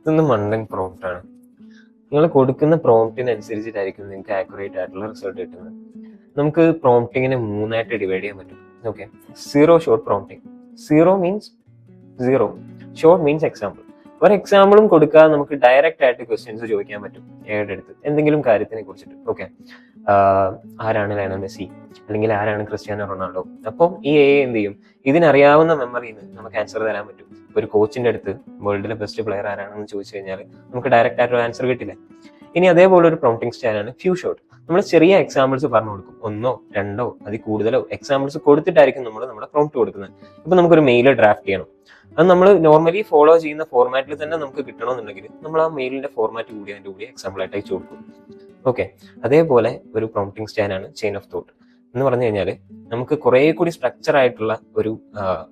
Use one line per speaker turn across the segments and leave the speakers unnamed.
ഇതൊന്ന് മണ്ടൻ പ്രോംപ്റ്റ് ആണ്. നിങ്ങൾ കൊടുക്കുന്ന പ്രോംപ്റ്റിനനുസരിച്ചിട്ടായിരിക്കും നിങ്ങൾക്ക് ആക്യുറേറ്റ് ആയിട്ടുള്ള റിസൾട്ട് കിട്ടുന്നത്. നമുക്ക് പ്രോംപ്റ്റിങ്ങിനെ 3ആയിട്ട് ഡിവൈഡ് ചെയ്യാൻ പറ്റും. Okay, 0 short prompting. 0 means 0, short means example. ഒരു എക്സാമ്പിളും കൊടുക്കാതെ നമുക്ക് ഡയറക്റ്റ് ആയിട്ട് ക്വസ്റ്റ്യൻസ് ചോദിക്കാൻ പറ്റും എയുടെ അടുത്ത് എന്തെങ്കിലും കാര്യത്തിനെ കുറിച്ചിട്ട്. ഓക്കെ, ആരാണ് ലയണൽ മെസ്സി, അല്ലെങ്കിൽ ആരാണ് ക്രിസ്ത്യാനോ റൊണാൾഡോ. അപ്പം ഈ എന്ത് ചെയ്യും, ഇതിനറിയാവുന്ന മെമ്മറിയിൽ നിന്ന് നമുക്ക് ആൻസർ തരാൻ പറ്റും. ഒരു കോച്ചിന്റെ അടുത്ത് വേൾഡിലെ ബെസ്റ്റ് പ്ലെയർ ആരാണെന്ന് ചോദിച്ചു കഴിഞ്ഞാൽ നമുക്ക് ഡയറക്റ്റ് ആയിട്ട് ഒരു ആൻസർ കിട്ടില്ല. ഇനി അതേപോലെ ഒരു പ്രോംപ്റ്റിംഗ് സ്റ്റൈലാണ് ഫ്യൂ ഷോട്ട്. നമ്മൾ ചെറിയ എക്സാമ്പിൾസ് പറഞ്ഞു കൊടുക്കും, 1, 2 അതിൽ കൂടുതലോ എക്സാമ്പിൾസ് കൊടുത്തിട്ടായിരിക്കും നമ്മൾ നമ്മുടെ പ്രോംപ്റ്റ് കൊടുക്കുന്നത്. ഇപ്പൊ നമുക്കൊരു മെയിൽ ഡ്രാഫ്റ്റ് ചെയ്യണം, അത് നമ്മൾ നോർമലി ഫോളോ ചെയ്യുന്ന ഫോർമാറ്റിൽ തന്നെ നമുക്ക് കിട്ടണമെന്നുണ്ടെങ്കിൽ നമ്മൾ ആ മെയിലിന്റെ ഫോർമാറ്റ് കൂടി അതിന്റെ കൂടി എക്സാമ്പിൾ ആയിട്ട് അയച്ചു കൊടുക്കും. ഓക്കെ, അതേപോലെ ഒരു പ്രോംപ്റ്റിംഗ് സ്റ്റൈലാണ് ചെയിൻ ഓഫ് തോട്ട് എന്ന് പറഞ്ഞു കഴിഞ്ഞാൽ നമുക്ക് കുറെ കൂടി സ്ട്രക്ചർ ആയിട്ടുള്ള ഒരു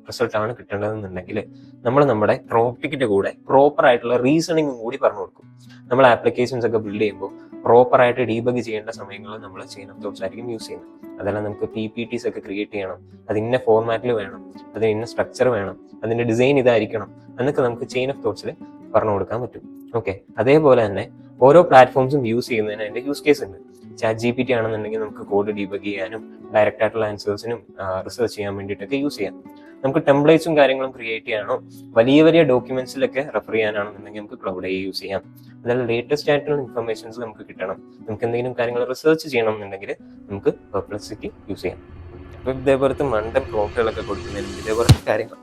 റിസൾട്ട് ആണ് കിട്ടേണ്ടതെന്നുണ്ടെങ്കിൽ നമ്മൾ നമ്മുടെ പ്രോംപ്റ്റിന്റെ കൂടെ പ്രോപ്പർ ആയിട്ടുള്ള റീസണിങ്ങും കൂടി പറഞ്ഞു കൊടുക്കും. നമ്മൾ ആപ്ലിക്കേഷൻസ് ഒക്കെ ബിൽഡ് ചെയ്യുമ്പോൾ പ്രോപ്പർ ആയിട്ട് ഡീബഗ് ചെയ്യേണ്ട സമയങ്ങളിൽ നമ്മൾ ചെയിൻ ഓഫ് തോട്ട്സ് ആയിരിക്കും യൂസ് ചെയ്യുന്നത്. അതെല്ലാം നമുക്ക് PPTs ഒക്കെ ക്രിയേറ്റ് ചെയ്യണം, അത് ഇന്ന ഫോർമാറ്റിൽ വേണം, അതിന് ഇന്ന സ്ട്രക്ചർ വേണം, അതിന്റെ ഡിസൈൻ ഇതായിരിക്കണം എന്നൊക്കെ നമുക്ക് ചെയിൻ ഓഫ് തോട്ട്സിൽ പറഞ്ഞു കൊടുക്കാൻ പറ്റും. ഓക്കെ, അതേപോലെ തന്നെ ഓരോ പ്ലാറ്റ്ഫോംസും യൂസ് ചെയ്യുന്നതിന് അതിന്റെ യൂസ് കേസ് ഉണ്ട്. ChatGPT ആണെന്നുണ്ടെങ്കിൽ നമുക്ക് കോഡ് ഡീബഗ് ചെയ്യാനും ഡയറക്റ്റ് ആയിട്ടുള്ള ആൻസേഴ്സിനും റിസർച്ച് ചെയ്യാൻ വേണ്ടിയിട്ടൊക്കെ യൂസ് ചെയ്യാം. നമുക്ക് ടെംപ്ലേറ്റ്സും കാര്യങ്ങളും ക്രിയേറ്റ് ചെയ്യാനോ വലിയ വലിയ ഡോക്യുമെന്റ്സിലൊക്കെ റെഫർ ചെയ്യാനാണെന്നുണ്ടെങ്കിൽ നമുക്ക് ക്ലൗഡ് AI യൂസ് ചെയ്യാം. അതായത് ലേറ്റസ്റ്റ് ആയിട്ടുള്ള ഇൻഫർമേഷൻസ് നമുക്ക് കിട്ടണം, നമുക്ക് എന്തെങ്കിലും കാര്യങ്ങൾ റിസർച്ച് ചെയ്യണം എന്നുണ്ടെങ്കിൽ നമുക്ക് പെർപ്ലക്സിറ്റി യൂസ് ചെയ്യാം. അപ്പൊ ഇതേപോലത്തെ മണ്ടൻ പ്രോംപ്റ്റുകളൊക്കെ കൊടുക്കുന്നതിന് ഇതേപോലത്തെ കാര്യങ്ങൾ